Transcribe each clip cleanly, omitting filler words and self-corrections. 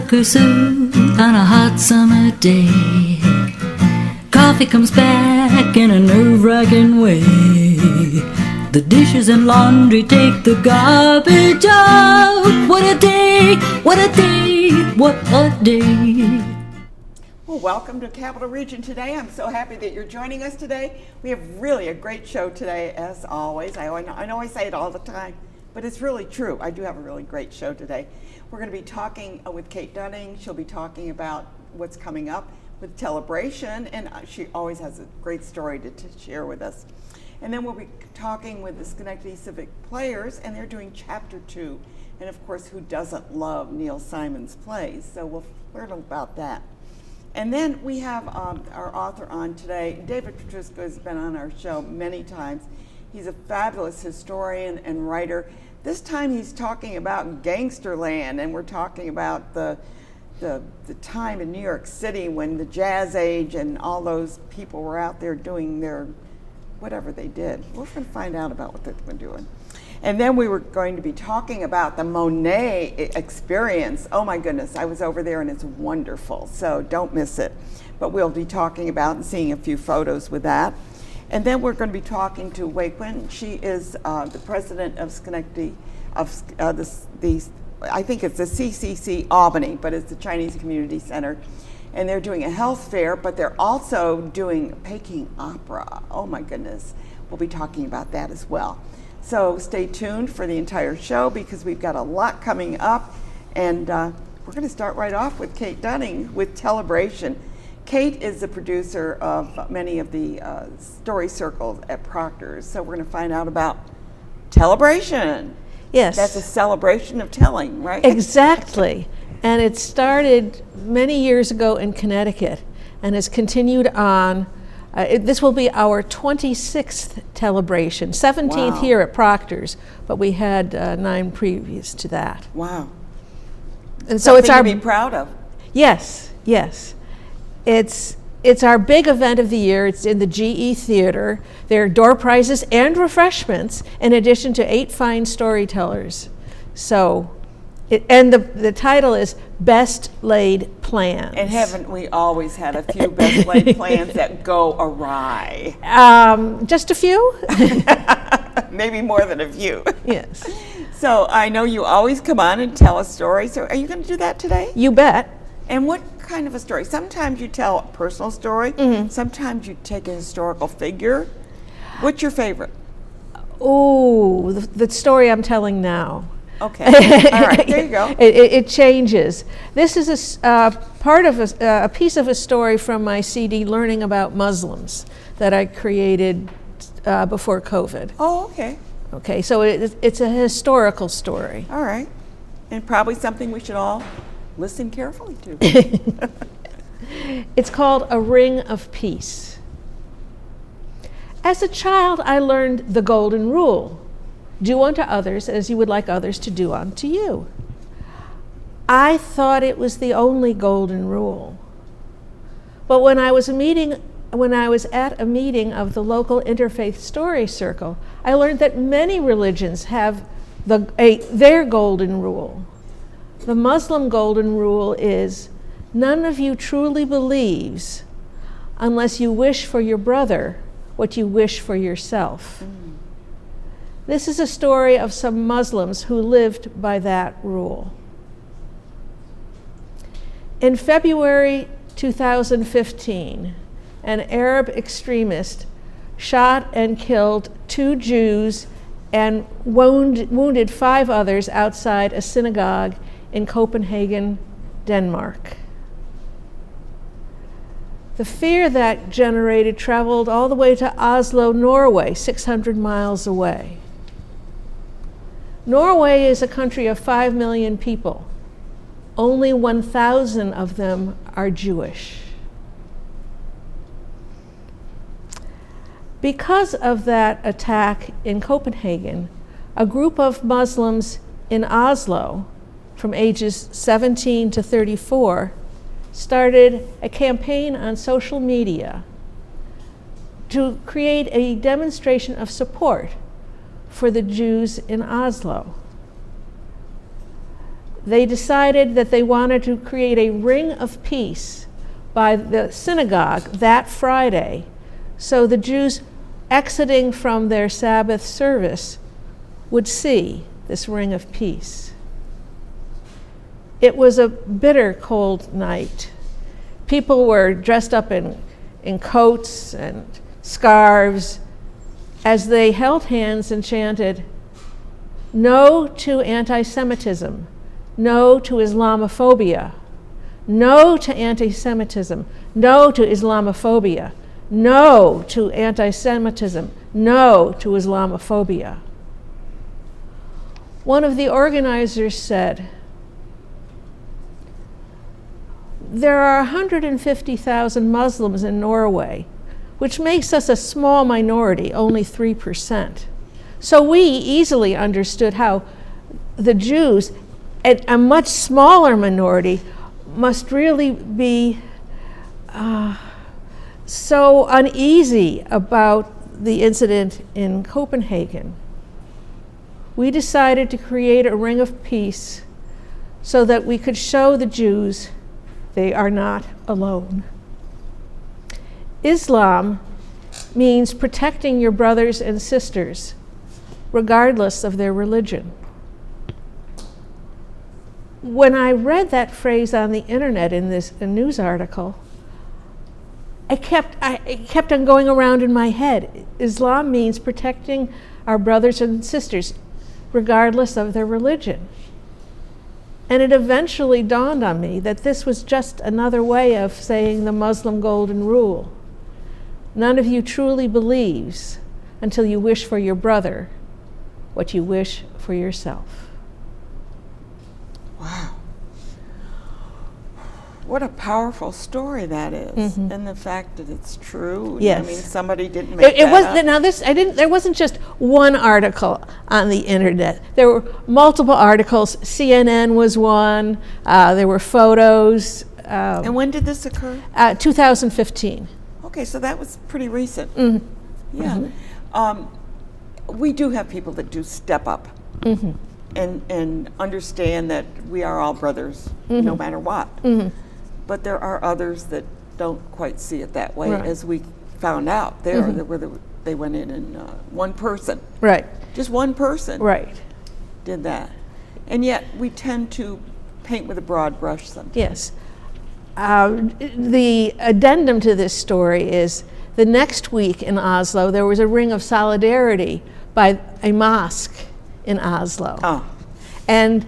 duck or soup on a hot summer day. Coffee comes back in a nerve-wracking way. The dishes and laundry take the garbage out. What a day, what a day, what a day. Well, welcome to Capital Region today. I'm so happy that you're joining us today. We have really a great show today, as always. I know I say it all the time, but it's really true. I do have a really great show today. We're going to be talking with Kate Dudding. She'll be talking about what's coming up with Tellabration, and she always has a great story to share with us. And then we'll be talking with the Schenectady Civic players, and they're doing Chapter 2. And of course, who doesn't love Neil Simon's plays? So we'll learn about that. And then we have our author on today. David Pietrusza has been on our show many times. He's a fabulous historian and writer. This time he's talking about Gangsterland, and we're talking about the time in New York City when the Jazz Age and all those people were out there doing their whatever they did. We're going to find out about what they've been doing. And then we were going to be talking about the Monet experience. Oh my goodness, I was over there and it's wonderful, so don't miss it. But we'll be talking about and seeing a few photos with that. And then we're going to be talking to Wei Qin. She is the president of Schenectady, of I think it's the CCC Albany, but it's the Chinese Community Center. And they're doing a health fair, but they're also doing Peking opera. Oh my goodness, we'll be talking about that as well. So stay tuned for the entire show because we've got a lot coming up. And we're going to start right off with Kate Dudding with Tellabration. Kate is the producer of many of the story circles at Proctors. So we're going to find out about Tellabration. Yes. That's a celebration of telling, right? Exactly. And it started many years ago in Connecticut and has continued on. This will be our 26th Tellabration, 17th Wow. here at Proctors, but we had 9 previous to that. Wow. And so Something it's our to be proud of. Yes, yes. It's our big event of the year. It's in the GE Theater. There are door prizes and refreshments in addition to 8 fine storytellers. So, the title is Best Laid Plans. And haven't we always had a few best laid plans that go awry? Just a few? Maybe more than a few. Yes. So I know you always come on and tell a story. So are you going to do that today? You bet. And what kind of a story? Sometimes you tell a personal story. Mm-hmm. Sometimes you take a historical figure. What's your favorite? Oh, the story I'm telling now. Okay. All right. There you go. It changes. This is a part of a piece of a story from my CD, Learning About Muslims, that I created before COVID. Oh, okay. Okay, so it's a historical story. All right. And probably something we should all listen carefully to. It's called A Ring of Peace. As a child, I learned the golden rule. Do unto others as you would like others to do unto you. I thought it was the only golden rule. But when I was at a meeting of the local interfaith story circle, I learned that many religions have their golden rule. The Muslim golden rule is, none of you truly believes unless you wish for your brother what you wish for yourself. This is a story of some Muslims who lived by that rule. In February 2015, an Arab extremist shot and killed 2 Jews and wounded 5 others outside a synagogue in Copenhagen, Denmark. The fear that generated traveled all the way to Oslo, Norway, 600 miles away. Norway is a country of 5 million people. Only 1,000 of them are Jewish. Because of that attack in Copenhagen, a group of Muslims in Oslo, from ages 17 to 34, started a campaign on social media to create a demonstration of support for the Jews in Oslo. they decided that they wanted to create a ring of peace by the synagogue that Friday, so the Jews exiting from their Sabbath service would see this ring of peace. It was a bitter cold night. People were dressed up in coats and scarves as they held hands and chanted, "No to anti-Semitism, no to Islamophobia, no to anti-Semitism, no to Islamophobia, no to anti-Semitism, no to Islamophobia." One of the organizers said, "There are 150,000 Muslims in Norway, which makes us a small minority, only 3%. So we easily understood how the Jews, a much smaller minority, must really be so uneasy about the incident in Copenhagen. We decided to create a ring of peace so that we could show the Jews they are not alone." Islam means protecting your brothers and sisters, regardless of their religion. When I read that phrase on the internet in this news article, it kept on going around in my head. Islam means protecting our brothers and sisters, regardless of their religion. And it eventually dawned on me that this was just another way of saying the Muslim golden rule. None of you truly believes until you wish for your brother what you wish for yourself. Wow. What a powerful story that is, and the fact that it's true. Yes. I mean, somebody didn't make that up. Now this, there wasn't just one article on the internet. There were multiple articles. CNN was one. There were photos. And when did this occur? 2015. Okay, so that was pretty recent. Yeah. We do have people that do step up and understand that we are all brothers, no matter what. But there are others that don't quite see it that way, Right. as we found out there, where they went in and one person, Right. just one person Right. did that. And yet we tend to paint with a broad brush sometimes. Yes. The addendum to this story is the next week in Oslo, there was a ring of solidarity by a mosque in Oslo. Oh. And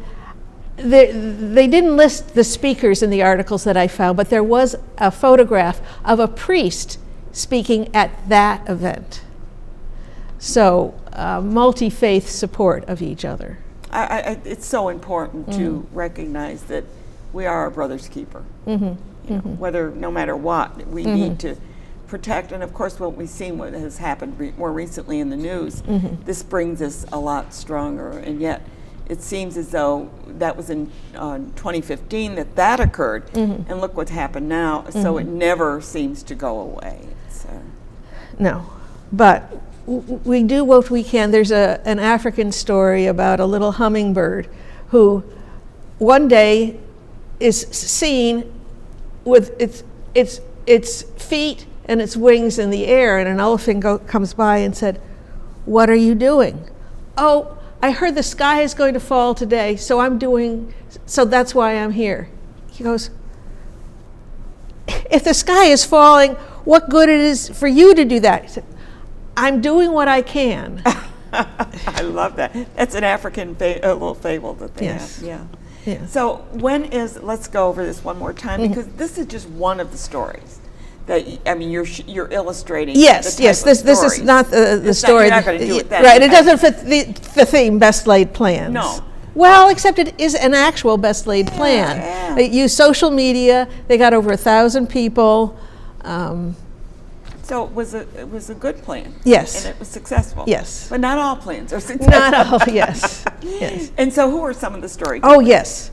they didn't list the speakers in the articles that I found, but there was a photograph of a priest speaking at that event. So multi-faith support of each other. It's so important to recognize that we are our brother's keeper. You know, whether, no matter what, we need to protect. And of course, what we've seen, what has happened more recently in the news, this brings us a lot stronger. And yet, it seems as though that was in 2015 that occurred, and look what's happened now. So it never seems to go away. It's, No, but we do what we can. There's an African story about a little hummingbird who one day is seen with its feet and its wings in the air, and an elephant comes by and said, "What are you doing?" "Oh, I heard the sky is going to fall today, so that's why I'm here." He goes, "If the sky is falling, what good it is for you to do that?" He said, "I'm doing what I can." I love that. That's an African little fable that they Yes. have. Yeah. Yeah. So let's go over this one more time, because this is just one of the stories that, I mean, you're illustrating. Yes, the yes. type of This is stories. not the story. You're not going to do it that right. way. It doesn't fit the theme best laid plans. No. Well, except it is an actual best laid plan. yeah. They use social media. They got over 1,000 people. So it was a good plan. Yes. And it was successful. Yes. But not all plans are successful. Not all. Yes. Yes. And so who are some of the stories? Oh, yes.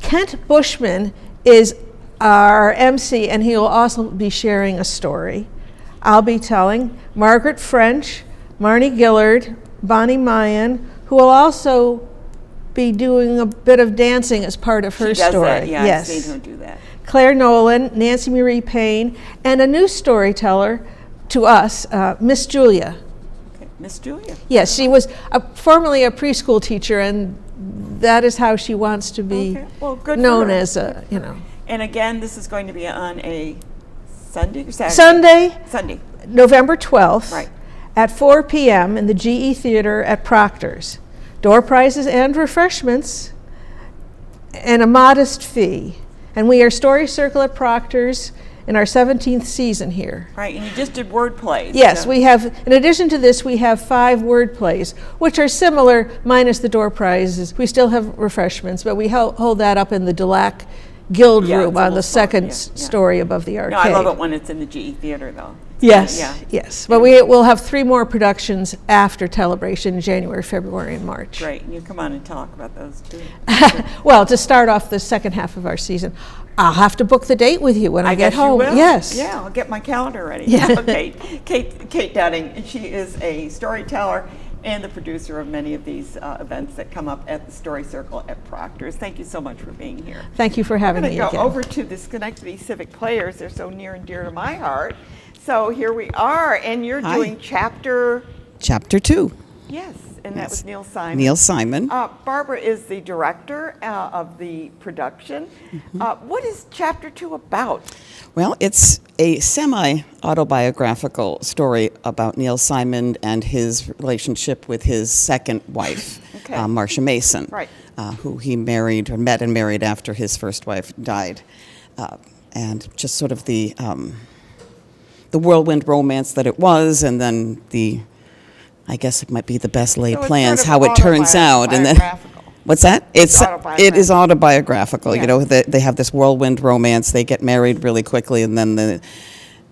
Kent Bushman is our MC, and he will also be sharing a story. I'll be telling Margaret French, Marnie Gillard, Bonnie Mayan, who will also be doing a bit of dancing as part of her She does story. that. Yeah, Yes. I've seen her do that. Claire Nolan, Nancy Marie Payne, and a new storyteller to us, Miss Julia. Okay. Miss Julia. Yes, she was formerly a preschool teacher, and that is how she wants to be Okay. Well, good for known her. as a, you know. And again, this is going to be on a Sunday or Saturday? Sunday, November 12th, Right. at 4 p.m. in the GE Theater at Proctors. Door prizes and refreshments, and a modest fee. And we are Story Circle at Proctors in our 17th season here. Right, and you just did word plays. Yes, so- we have, in addition to this, we have 5 word plays, which are similar, minus the door prizes. We still have refreshments, but we hold that up in the Dulac Guild Yeah, Room it's a on little the second smaller, yeah. story above the arcade. No, I love it when it's in the GE Theater, though. Yes, Yeah. yes. But we will have 3 more productions after Tellabration in January, February, and March. Great, and you come on and talk about those too. Well, to start off the second half of our season, I'll have to book the date with you when I get guess home. You will. Yes. Yeah, I'll get my calendar ready. Yeah. Okay, Kate Dudding, and she is a storyteller and the producer of many of these events that come up at the Story Circle at Proctors. Thank you so much for being here. Thank you for having I'm me going to again. go over to the Schenectady Civic Players. They're so near and dear to my heart. So here we are, and you're Hi. doing chapter, Chapter 2. yes, and that Yes. was Neil Simon. Neil Simon. Barbara is the director of the production. Mm-hmm. What is chapter 2 about? Well, it's a semi-autobiographical story about Neil Simon and his relationship with his second wife, Okay. Marcia Mason, Right. who he married or met and married after his first wife died. And just sort of the whirlwind romance that it was, and then I guess it might be the best laid So it's plans, sort of how it turns out. And then, autobiographical. what's that? It is autobiographical. autobiographical. Yeah. You know, they have this whirlwind romance. They get married really quickly, and then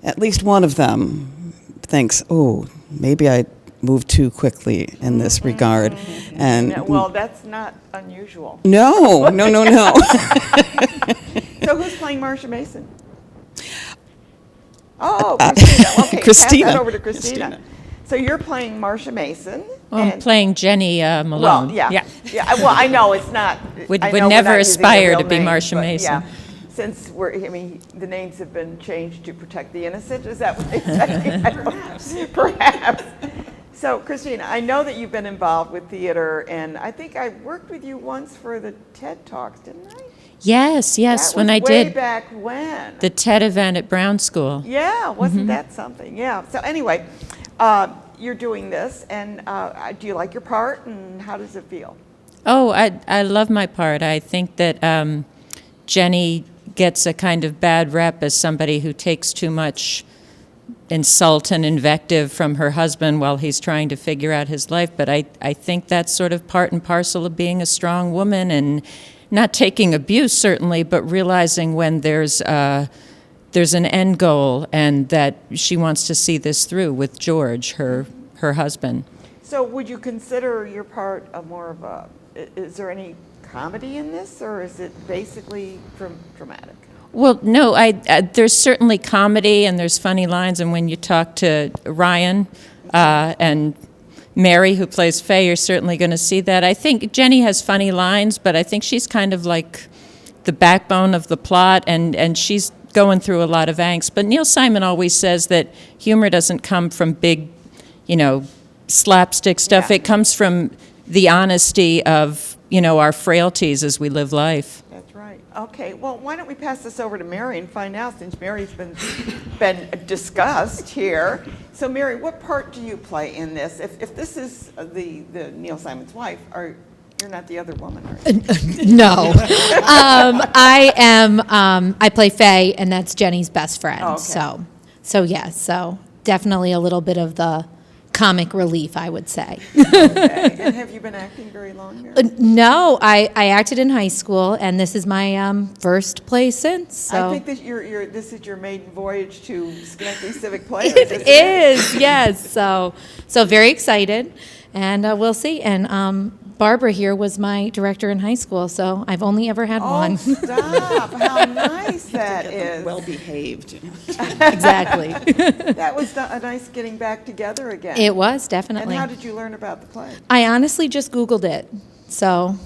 at least one of them thinks, "Oh, maybe I moved too quickly in this regard." And No, well, that's not unusual. no. So who's playing Marcia Mason? Oh, Cristina. Okay, Cristina. pass that over to Cristina. Cristina. So you're playing Marcia Mason. I'm and- playing Jennie Malone. Well, yeah. Well, I know it's not. Would I know we're never not using the aspire real to be name, Marcia but Mason. Yeah, since the names have been changed to protect the innocent. Is that what they say? Perhaps. So, Cristina, I know that you've been involved with theater, and I think I worked with you once for the TED Talks, didn't I? Yes, That when was I way did back when. the TED event at Brown School. Yeah, wasn't that something? Yeah. So anyway, you're doing this, and do you like your part, and how does it feel? Oh, I love my part. I think that Jennie gets a kind of bad rep as somebody who takes too much insult and invective from her husband while he's trying to figure out his life. But I think that's sort of part and parcel of being a strong woman, and not taking abuse, certainly, but realizing when there's an end goal and that she wants to see this through with George, her husband. So would you consider your part more of a, is there any comedy in this, or is it basically dramatic? Well, no, there's certainly comedy and there's funny lines, and when you talk to Ryan and Mary, who plays Faye, you're certainly going to see that. I think Jennie has funny lines, but I think she's kind of like the backbone of the plot, and she's going through a lot of angst. But Neil Simon always says that humor doesn't come from big, slapstick stuff. Yeah. It comes from the honesty of, our frailties as we live life. That's right. Okay, well, why don't we pass this over to Mary and find out, since Mary's been discussed here. So, Mary, what part do you play in this? If this is the Neil Simon's wife, you're not the other woman, are you? No. I am, I play Faye, and that's Jenny's best friend. Oh, okay. So definitely a little bit of the comic relief, I would say. Okay. And have you been acting very long, Mary? No, I acted in high school, and this is my first play since. So. I think that this is your maiden voyage to Schenectady Civic Players. It isn't is, yes. So very excited, and we'll see. And Barbara here was my director in high school, so I've only ever had Oh, one. stop. How nice that is. Well behaved. Exactly. That was a nice getting back together again. It was, And definitely. how did you learn about the play? I honestly just Googled it. So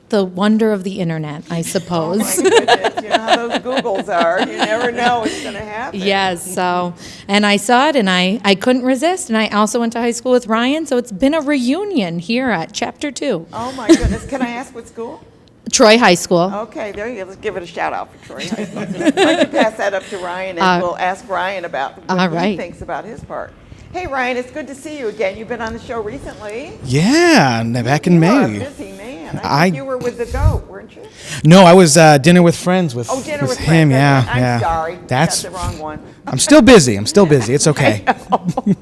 the wonder of the internet, I Oh, suppose. my goodness. You know how those Googles are. You never know what's going to happen. Yes, so, and I saw it and I couldn't resist. And I also went to high school with Ryan, so it's been a reunion here at Chapter 2. Oh, my goodness. Can I ask what school? Troy High School. Okay, there you go. Let's give it a shout out for Troy High School. Why don't you pass that up to Ryan, and we'll ask Ryan about what all he right. thinks about his part. Hey, Ryan, it's good to see you again. You've been on the show recently. Yeah, back in You are a May. busy man. I think you were with the goat, weren't you? No, I was dinner with friends with, Oh, dinner with him. friends. Yeah, I'm yeah. sorry. That's the wrong one. I'm still busy. It's okay.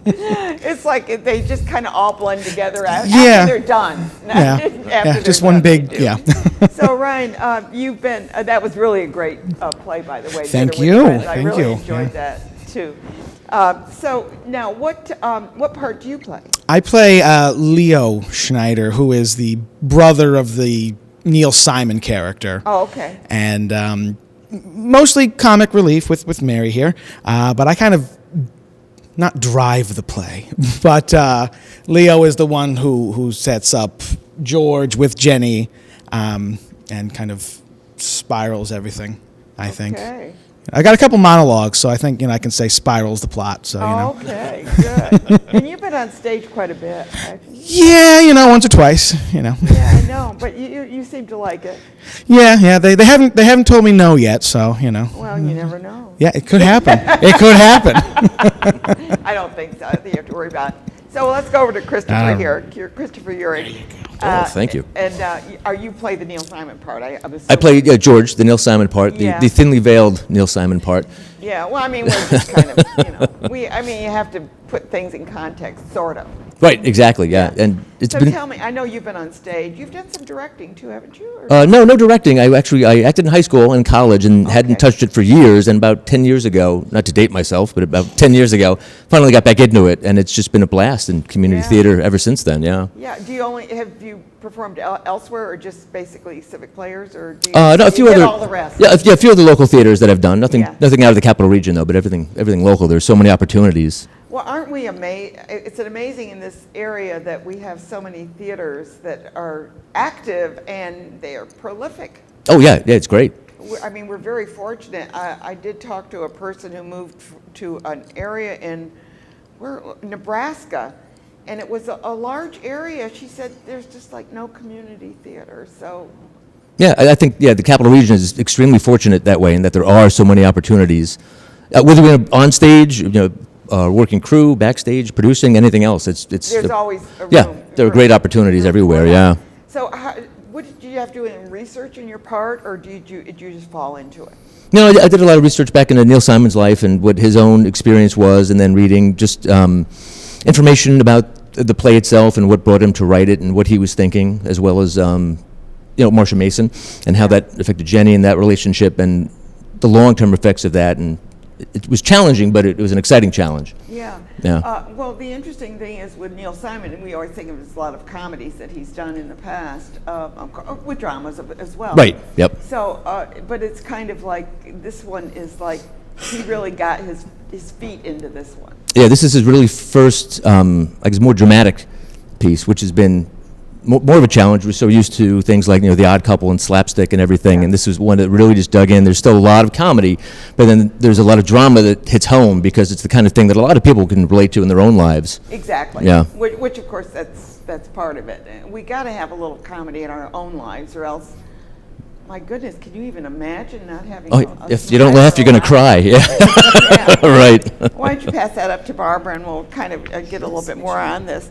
It's like they just kind of all blend together after Yeah. they're done. Yeah, After yeah. they're Just one done, they big do. yeah. So Ryan, you've been. That was really a great play, by the way. Thank Dinner with you. Friends. I Thank really you. enjoyed Yeah. that too. So now, what part do you play? I play Leo Schneider, who is the brother of the Neil Simon character. Oh, okay. And mostly comic relief with Mary here, but I kind of not drive the play, but Leo is the one who sets up George with Jennie, and kind of spirals everything, I think. Okay. I got a couple monologues, so I think I can say spirals the plot. So Okay, good. And you've been on stage quite a bit, actually. yeah, once or twice, Yeah, I know, but you seem to like it. Yeah. They haven't told me no yet, so Well, you never know. Yeah, it could happen. It could happen. I don't think so. I think you have to worry about it. So let's go over to Christopher here. Christopher Urig. Oh, thank you. And you play the Neil Simon part? I'm I assuming. play George, the Neil Simon part, Yeah. the thinly veiled Neil Simon part. Yeah. Well, I mean, we're just kind of, you have to put things in context, sort of. Right, exactly, yeah. And it's So been tell me, I know you've been on stage. You've done some directing too, haven't you? Or- no directing. I acted in high school and college and hadn't touched it for years. And about 10 years ago, not to date myself, but about 10 years ago, finally got back into it, and it's just been a blast in community Yeah. theater ever since then. Yeah. Yeah. Have you performed elsewhere, or just basically Civic Players, or do you? No, a you few did other. all the rest. Yeah, a few other local theaters that I've done. Nothing Yeah. out of the capital region though, but everything local. There's so many opportunities. Well, aren't we amazed? It's amazing in this area that we have so many theaters that are active and they are prolific. Oh yeah, it's great. We're very fortunate. I did talk to a person who moved to an area in Nebraska, and it was a large area. She said there's just like no community theater. So Yeah, I think the capital region is extremely fortunate that way, in that there are so many opportunities, whether we're on stage, working crew, backstage, producing, anything else. there's always a room. Yeah, there are great opportunities everywhere. Yeah. So what did you have to do in research in your part, or did you just fall into it? No, I did a lot of research back into Neil Simon's life and what his own experience was, and then reading just information about the play itself and what brought him to write it and what he was thinking, as well as Marcia Mason and how that affected Jennie and that relationship and the long-term effects of that. And it was challenging, but it was an exciting challenge. Yeah. Yeah. Well, the interesting thing is with Neil Simon, and we always think of his a lot of comedies that he's done in the past, with dramas as well. Right. Yep. So, but it's kind of like this one is like he really got his feet into this one. Yeah, this is his really first, more dramatic piece, which has been more of a challenge. We're so used to things like The Odd Couple and slapstick and everything, Yeah. and this was one that really just dug in. There's still a lot of comedy, but then there's a lot of drama that hits home because it's the kind of thing that a lot of people can relate to in their own lives. Exactly. Yeah. Which of course that's part of it. We got to have a little comedy in our own lives, or else. My goodness, can you even imagine not having? If you don't laugh, you're going to cry. Yeah. Yeah. Right. Why don't you pass that up to Barbara, and we'll kind of get a little bit more on this.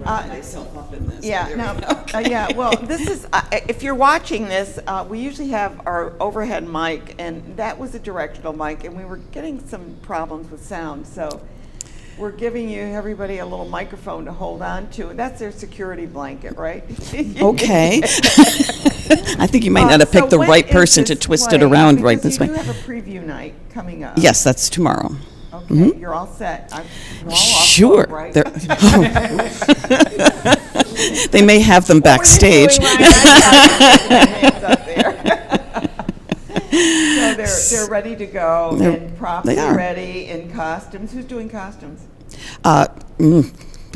myself up in this. Yeah, no, yeah. Well, this is if you're watching this, we usually have our overhead mic, and that was a directional mic, and we were getting some problems with sound, so we're giving everybody a little microphone to hold on to. That's their security blanket, right? Okay. I think you might not have picked the when right is person to this twist play? it around right Because this way. You do have a preview night coming up. Yes, that's tomorrow. Okay, you're all set. We're all off Sure. book, right? They're- They may have them backstage. What are you doing, Ryan? I saw you putting your hands up there. So they're ready to go, and props they are are. ready, and costumes. Who's doing costumes?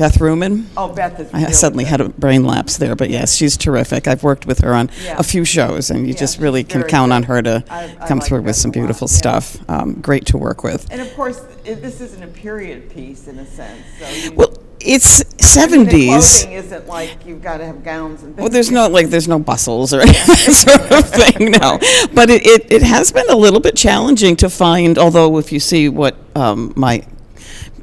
Beth Ruman. Oh, Beth is I really suddenly good. had a brain lapse there, but yes, she's terrific. I've worked with her on Yeah. a few shows, and you Yeah, just really she's can very count on good. her to I come like through Beth with some a lot, beautiful yeah. stuff. Great to work with. And of course, this isn't a period piece in a sense. So you, Well, it's I mean, the 70s. clothing isn't like you've got to have gowns and things. Well, there's no bustles or that sort of thing, no. But it has been a little bit challenging to find, although if you see what my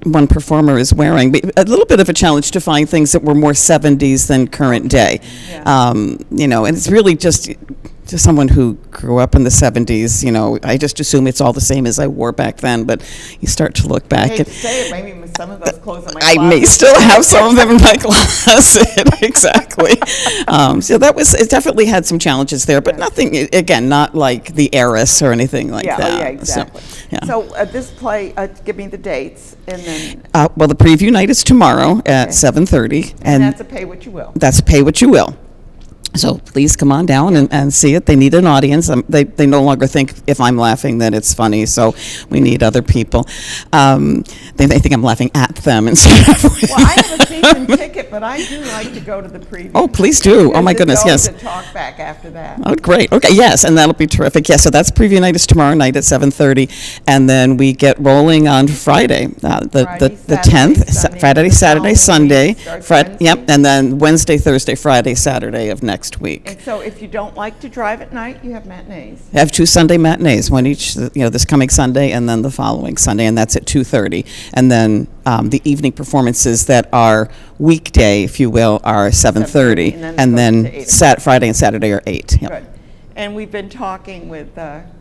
one performer is wearing, but a little bit of a challenge to find things that were more 70s than current day. Yeah. You know, and it's really just to someone who grew up in the 70s, you know, I just assume it's all the same as I wore back then, but you start to look I back hate and to say it, maybe some of those clothes in my I closet. may still have some of them in my closet, exactly. So it definitely had some challenges there, but nothing, again, not like the Heiress or anything like Yeah, that. oh, yeah, exactly. yeah. So this play, give me the dates, and then Well, the preview night is tomorrow at 7:30, and that's a pay what you will. that's pay what you will. So please come on down and see it. They need an audience. They no longer think if I'm laughing that it's funny, so we need other people. They think I'm laughing at them instead of with Well, I have a season ticket, but I do like to go to the preview. Oh, please do. Oh, my Because goodness, it's always yes. a talk back after that. Oh, great. Okay, yes, and that'll be terrific. Yes, so that's preview night is tomorrow night at 7:30, and then we get rolling on Friday, the Friday, 10th, Saturday, Friday, the Saturday, following Sunday, week starts Wednesday. yep, and then Wednesday, Thursday, Friday, Saturday of next week. And so if you don't like to drive at night, you have matinees. I have 2 Sunday matinees, one each, this coming Sunday and then the following Sunday, and that's at 2:30. And then the evening performances that are weekday, if you will, are 7:30, and then it and goes then to 8 Friday and Saturday are 8. Yep. Good. And we've been talking with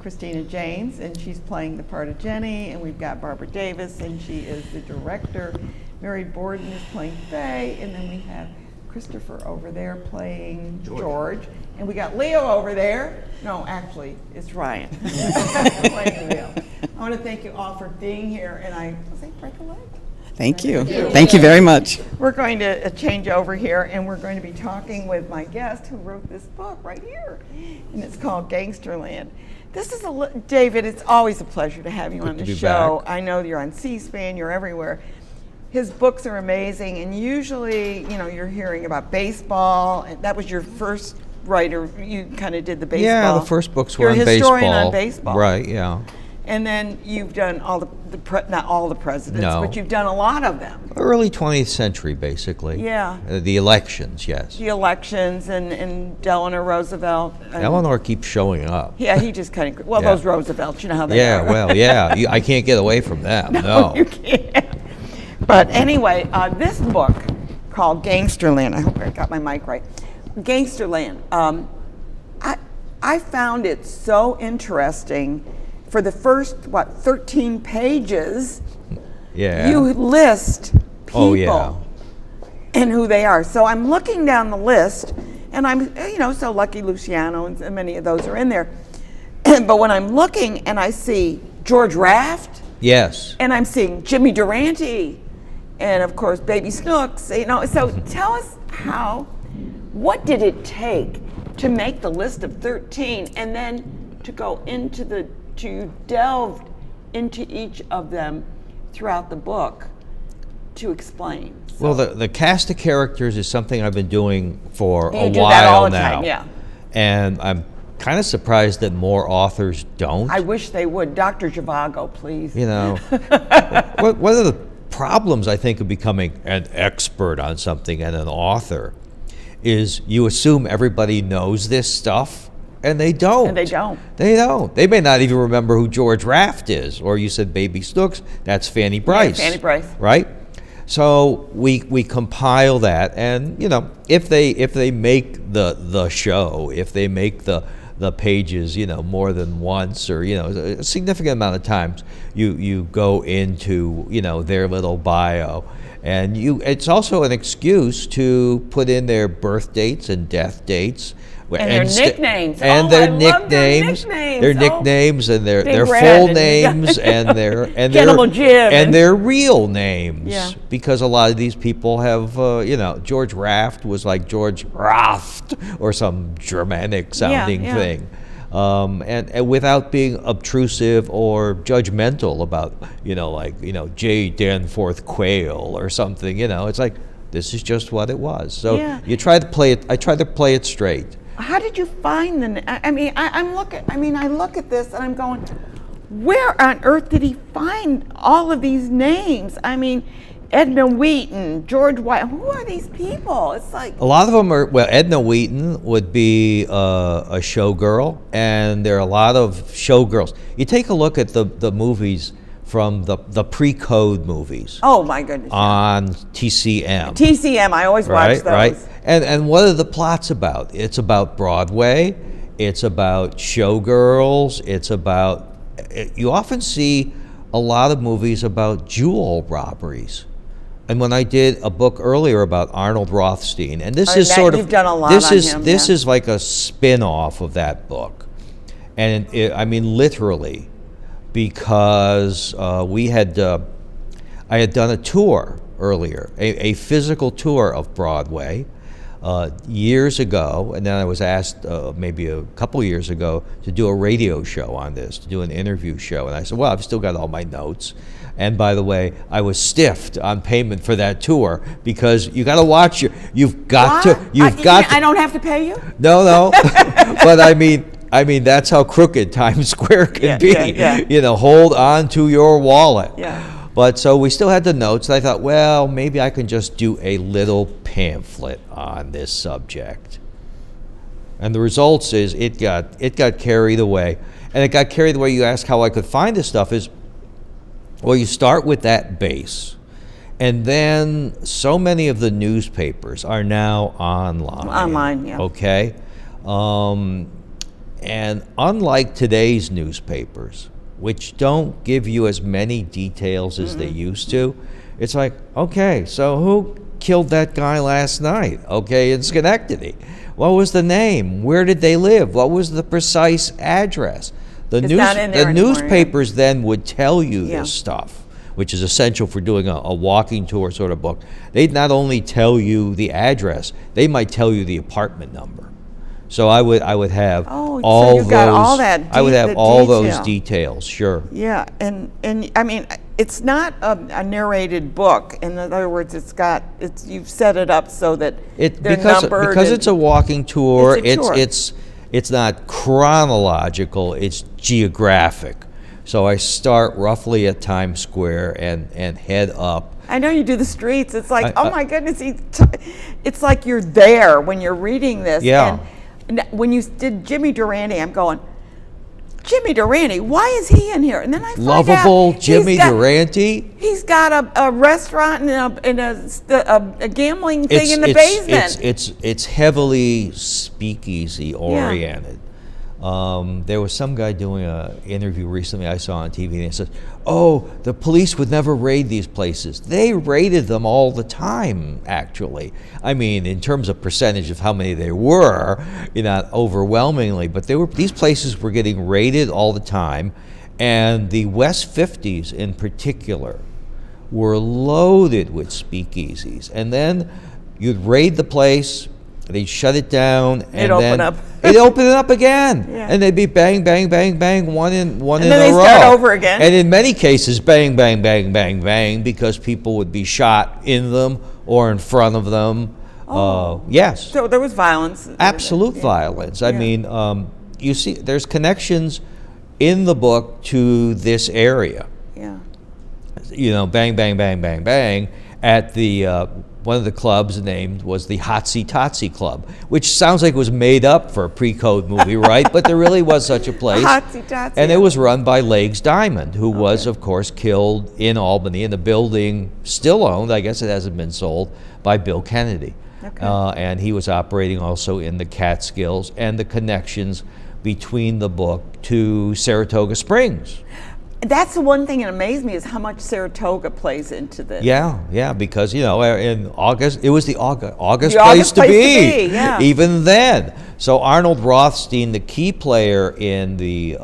Cristina James, and she's playing the part of Jennie, and we've got Barbara Davis, and she is the director. Mary Borden is playing Faye, and then we have Christopher over there playing George. And we got Leo over there. No, actually, it's Ryan playing Leo. I want to thank you all for being here, and I say break a leg. Thank you. Thank you very much. We're going to change over here, and we're going to be talking with my guest who wrote this book right here, and it's called Gangsterland. This is David, it's always a pleasure to have you on the show. I know you're on C-SPAN, you're everywhere. His books are amazing, and usually, you know, you're hearing about baseball, and that was your first writer. You kind of did the baseball. Yeah, the first books were You're on a baseball. historian on baseball. Right, yeah. And then you've done all not all the presidents, No. but you've done a lot of them. Early 20th century, basically. Yeah. The elections, yes. The elections and Delano Roosevelt. And Eleanor keeps showing up. Yeah, he just kind of, well, Yeah. those Roosevelts, you know how they Yeah, are. well, yeah. I can't get away from them, no. You can't. But anyway, this book called Gangsterland, I hope I got my mic right. Gangsterland, I found it so interesting. For the first, 13 pages, Yeah. you list people Oh, yeah. and who they are. So I'm looking down the list, and I'm, so Lucky Luciano, and many of those are in there. But when I'm looking and I see George Raft, Yes. and I'm seeing Jimmy Durante, and of course Baby Snooks, so tell us what did it take to make the list of 13 and then to go to delve into each of them throughout the book to explain. Well, the cast of characters is something I've been doing for a You do while that all the now. time, yeah. And I'm kind of surprised that more authors don't. I wish they would. Dr. Zhivago, please. You know, one of the problems I think of becoming an expert on something and an author is you assume everybody knows this stuff, and they don't. And they don't. They don't. They may not even remember who George Raft is, or you said Baby Snooks, that's Fanny Bryce. Fanny Bryce. Right? So we compile that, and if they make the show, if they make the pages, more than once, or a significant amount of times, you go into their little bio, and it's also an excuse to put in their birth dates and death dates. And their nicknames. And Oh, their I love their nicknames. nicknames. Their Oh. nicknames and their Big Red full and- names and their Cannibal Jim and and- their real names. Yeah. Because a lot of these people have, George Raft was like George Raft or some Germanic sounding yeah. thing. and without being obtrusive or judgmental about, J. Danforth Quayle or something. It's like, this is just what it was. So Yeah. you try to play it. I try to play it straight. How did you find I look at this and I'm going, where on earth did he find all of these names? I mean, Edna Wheaton, George White, who are these people? It's like... A lot of them are, Edna Wheaton would be a showgirl, and there are a lot of showgirls. You take a look at the movies from the pre-code movies. Oh my goodness. On TCM. TCM, I always watch those. Right. And what are the plots about? It's about Broadway. It's about showgirls. It's about... You often see a lot of movies about jewel robberies. And when I did a book earlier about Arnold Rothstein, and this is sort of... You've done a lot this on is him, This yeah. is like a spin-off of that book. And literally, because I had done a tour earlier, a physical tour of Broadway years ago, and then I was asked maybe a couple years ago to do a radio show on this, to do an interview show, and I said, well, I've still got all my notes. And by the way, I was stiffed on payment for that tour because you got to watch you've got to. I don't have to pay you? No, but I mean that's how crooked Times Square can be. Yeah. Hold on to your wallet. Yeah. But so we still had the notes, and I thought, well, maybe I can just do a little pamphlet on this subject. And the results is it got carried away, and it got carried away. You ask how I could find this stuff is, well, you start with that base, and then so many of the newspapers are now online. Online, yeah. Okay, and unlike today's newspapers, which don't give you as many details as they used to, it's like, okay, so who killed that guy last night? Okay, in Schenectady. What was the name? Where did they live? What was the precise address? The not in there anymore, newspapers then would tell you Yeah. this stuff, which is essential for doing a walking tour sort of book. They'd not only tell you the address, they might tell you the apartment number. So I would have Oh, so all you've those. got all that I would have the all those detail. details. Sure. Yeah, and I mean, it's not a narrated book. In other words, you've set it up so that they're numbered. Because it's a walking tour. It's a tour. It's not chronological. It's geographic. So I start roughly at Times Square and head up. I know you do the streets. It's like, oh my goodness, it's like you're there when you're reading this. Yeah. And when you did Jimmy Durante, I'm going, Jimmy Durante, why is he in here? And then I find Lovable out Jimmy Durante. He's got a restaurant and a gambling thing in the basement. It's heavily speakeasy oriented. There was some guy doing an interview recently I saw on TV, and he said, oh, the police would never raid these places. They raided them all the time, actually. I mean, in terms of percentage of how many there were, not overwhelmingly, but these places were getting raided all the time, and the West 50s in particular were loaded with speakeasies. And then you'd raid the place, they'd shut it down, and they'd open it up again, and they'd be bang, bang, bang, bang, one in a row. And then they start over again. And in many cases, bang, bang, bang, bang, bang, because people would be shot in them or in front of them. Yes. So there was violence. Absolute violence. I mean, you see, there's connections in the book to this area. Yeah. Bang, bang, bang, bang, bang, at the one of the clubs named was the Hotsy Totsy Club, which sounds like it was made up for a pre-code movie, right? But there really was such a place. Hotsy Totsy. And it was run by Legs Diamond, who was, of course, killed in Albany, in the building still owned, I guess it hasn't been sold, by Bill Kennedy. Okay. And he was operating also in the Catskills, and the connections between the book to Saratoga Springs. That's the one thing that amazed me is how much Saratoga plays into this. Yeah, because in August it was the August place to be, yeah. even then. So Arnold Rothstein, the key player in the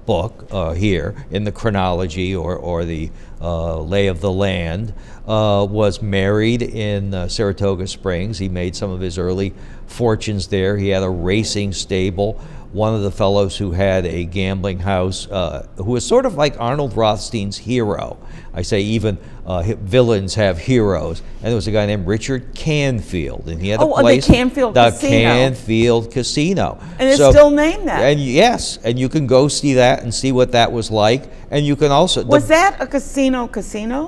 book here in the chronology or the lay of the land, was married in Saratoga Springs. He made some of his early fortunes there. He had a racing stable. One of the fellows who had a gambling house, who was sort of like Arnold Rothstein's hero. I say even villains have heroes. And there was a guy named Richard Canfield, and he had a place, the Canfield Casino. Canfield Casino. And it's still named that. And yes, and you can go see that and see what that was like. And you can also Was that a casino?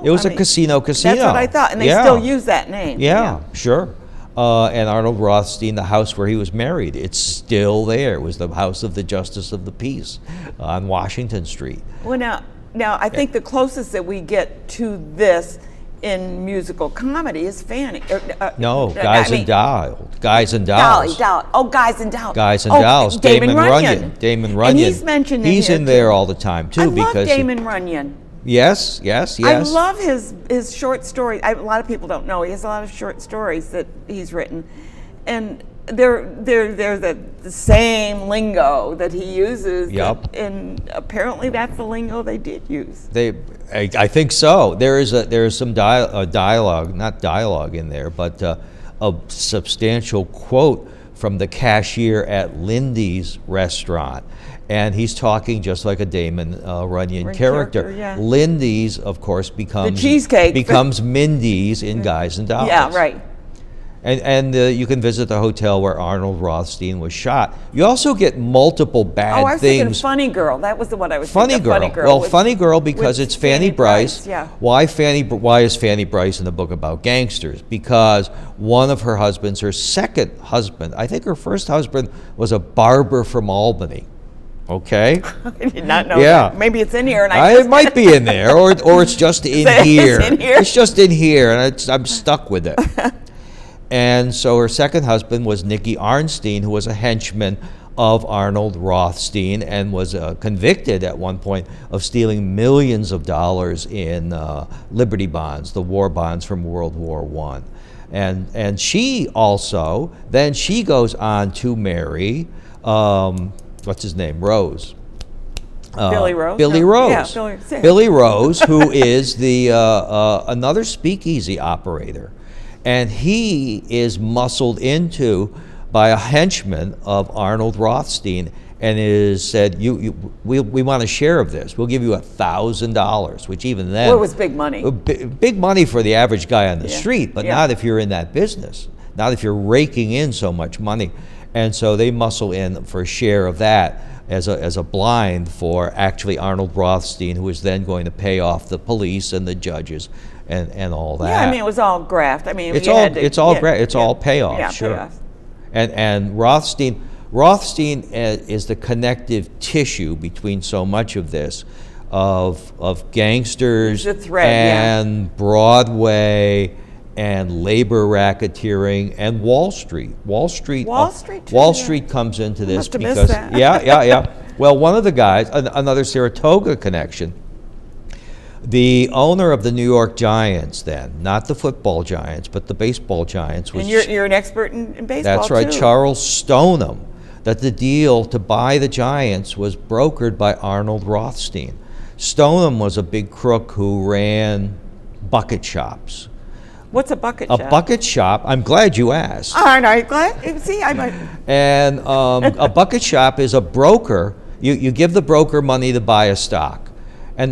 It was a casino. That's what I thought, and they still use that name. Yeah, sure. And Arnold Rothstein, the house where he was married, it's still there. It was the house of the Justice of the Peace on Washington Street. Well, now I think the closest that we get to this in musical comedy is Fanny. No, Guys and Dolls. Guys and Dolls. Dolly. Oh, Guys and Dolls. Guys and Dolls. Damon Runyon. Damon Runyon. And he's mentioned He's in in here, there too. all the time too. I because love Damon Runyon. Yes. I love his short stories. A lot of people don't know he has a lot of short stories that he's written, and they're the same lingo that he uses. Yep. And apparently that's the lingo they did use. I think so. There is some dialogue, not dialogue in there, but a substantial quote from the cashier at Lindy's restaurant. And he's talking just like a Damon Runyon character. Yeah. Lindy's, of course, becomes the cheesecake becomes Mindy's in Guys and Dolls. Yeah, right. And you can visit the hotel where Arnold Rothstein was shot. You also get multiple bad I was things. thinking Funny Girl. That was the one I was Funny thinking. Girl. Funny Girl. Well, Funny Girl because it's Fanny Bryce. Yeah. Why is Fanny Bryce in the book about gangsters? Because one of her husbands, her second husband, I think her first husband was a barber from Albany. Okay. I did not know that. Maybe it's in here, and it might be in there, or it's just in here. It's in here. It's just in here, and I'm stuck with it. And so her second husband was Nicky Arnstein, who was a henchman of Arnold Rothstein and was convicted at one point of stealing millions of dollars in Liberty bonds, the war bonds from World War I. And she also, then she goes on to marry, what's his name, Rose. Billy Rose? Billy No. Rose. Yeah, Billy Rose, who is the another speakeasy operator. And he is muscled into by a henchman of Arnold Rothstein and is said, we want a share of this. We'll give you $1,000, which even then... Well, it was big money. Big money for the average guy on the street, but not if you're in that business. Not if you're raking in so much money. And so they muscle in for a share of that as a blind for actually Arnold Rothstein, who is then going to pay off the police and the judges and all that. Yeah, I mean, it was all graft. I mean, it's all payoff, yeah, sure. Payoff. And Rothstein is the connective tissue between so much of this, of gangsters The thread, and Broadway and labor racketeering and Wall Street. Wall Street comes into this Must have because missed that. yeah. Well, one of the guys, another Saratoga connection. The owner of the New York Giants then, not the football Giants, but the baseball Giants. Was, and you're an expert in baseball, that's right, too. Charles Stoneham, that the deal to buy the Giants was brokered by Arnold Rothstein. Stoneham was a big crook who ran bucket shops. What's a bucket shop? A bucket shop, I'm glad you asked. Aren't I glad? See, I might... And a bucket shop is a broker. You give the broker money to buy a stock. And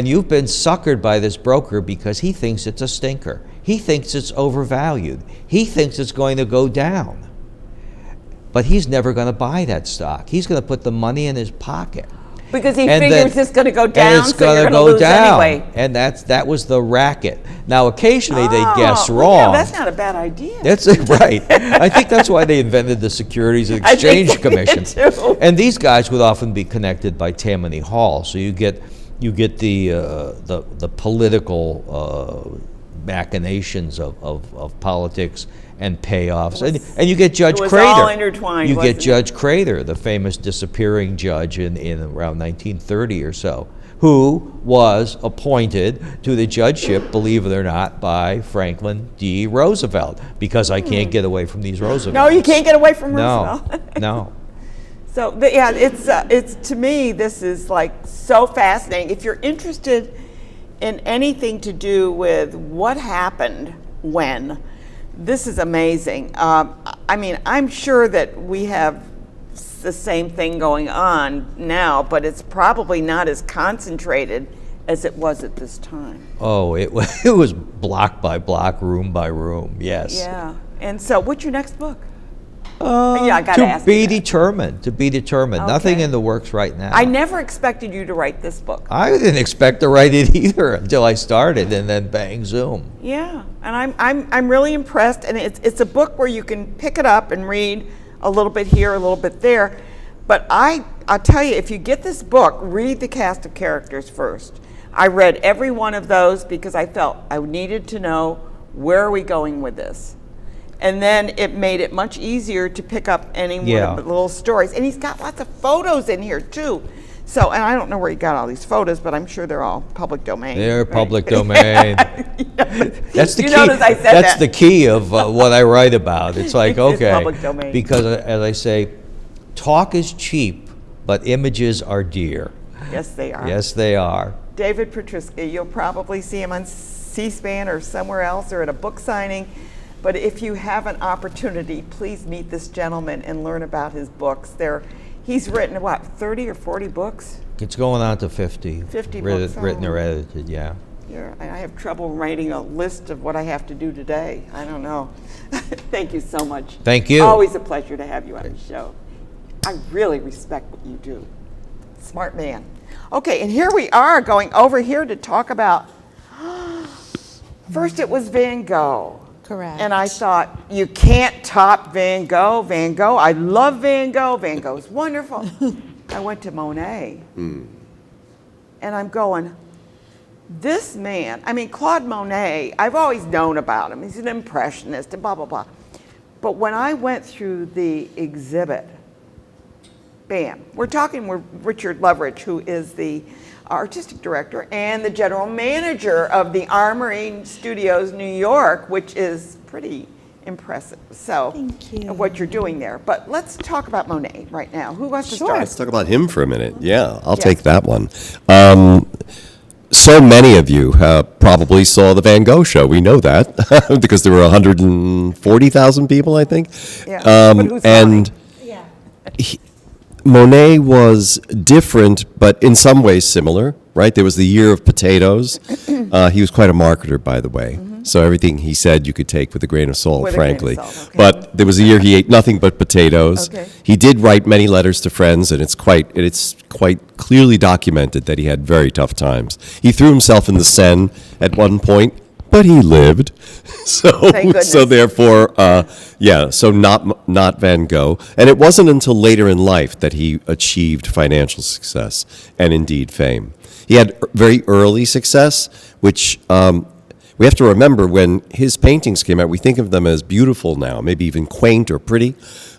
you've been suckered by this broker because he thinks it's a stinker. He thinks it's overvalued. He thinks it's going to go down. But he's never going to buy that stock. He's going to put the money in his pocket. Because he figures it's going to go down, and it's so you're going to going to go lose down. anyway. And that was the racket. Now, occasionally they guess well, wrong. Yeah, that's not a bad idea. That's right. I think that's why they invented the Securities and Exchange Commission. Too. And these guys would often be connected by Tammany Hall. So you get the political machinations of politics and payoffs, and you get Judge was Crater. all intertwined, You wasn't get Judge Crater, the famous disappearing judge in around 1930 or so, who was appointed to the judgeship, believe it or not, by Franklin D. Roosevelt, because I can't get away from these Roosevelts. No, you can't get away from Roosevelt. No. So, it's to me, this is like so fascinating. If you're interested in anything to do with what happened when. This is amazing. I mean, I'm sure that we have the same thing going on now, but it's probably not as concentrated as it was at this time. Oh, it was block by block, room by room. Yes. Yeah. And so, what's your next book? Yeah, I gotta ask To be you that. determined. To be determined. Okay. Nothing in the works right now. I never expected you to write this book. I didn't expect to write it either until I started, and then bang, zoom. Yeah, and I'm really impressed. And it's a book where you can pick it up and read a little bit here, a little bit there. But I'll tell you, if you get this book, read the cast of characters first. I read every one of those because I felt I needed to know where are we going with this. And then it made it much easier to pick up any one of the little stories. And he's got lots of photos in here too. So, and I don't know where he got all these photos, but I'm sure they're all public domain. They're right? public domain. That's the You key. notice I said That's that. the key of what I write about. It's like, It's okay, public domain. because as I say, talk is cheap, but images are dear. Yes, they are. Yes, they are. David Pietrusza, you'll probably see him on C-SPAN or somewhere else or at a book signing. But if you have an opportunity, please meet this gentleman and learn about his books. He's written, what, 30 or 40 books? It's going on to 50. 50 written, books. Written Oh. or edited, yeah. I have trouble writing a list of what I have to do today. I don't know. Thank you so much. Thank you. Always a pleasure to have you on the show. I really respect what you do. Smart man. Okay, and here we are going over here to talk about, first it was Van Gogh. Correct. And I thought, you can't top Van Gogh. Van Gogh, I love Van Gogh. Van Gogh's wonderful. I went to Monet. And I'm going, this man, I mean, Claude Monet, I've always known about him. He's an impressionist and blah, blah, blah. But when I went through the exhibit, bam, we're talking with Richard Lovrich, who is the artistic director and the general manager of the Armory Studios New York, which is pretty impressive. So, Thank you. what you're doing there. But let's talk about Monet right now. Who wants to start? Let's talk about him for a minute. Yeah, I'll Yes. take that one. So many of you probably saw the Van Gogh show. We know that because there were 140,000 people, I think. Yeah, but who's and Monet was different, but in some ways similar, right? There was the year of potatoes. He was quite a marketer, by the way. So everything he said you could take with a grain of salt, With a grain of frankly. salt, okay. But there was a year he ate nothing but potatoes. Okay. He did write many letters to friends, and it's quite clearly documented that he had very tough times. He threw himself in the Seine at one point, but he lived. So, Thank goodness. so therefore, so not Van Gogh. And it wasn't until later in life that he achieved financial success and indeed fame. He had very early success, which we have to remember when his paintings came out, we think of them as beautiful now, maybe even quaint or pretty.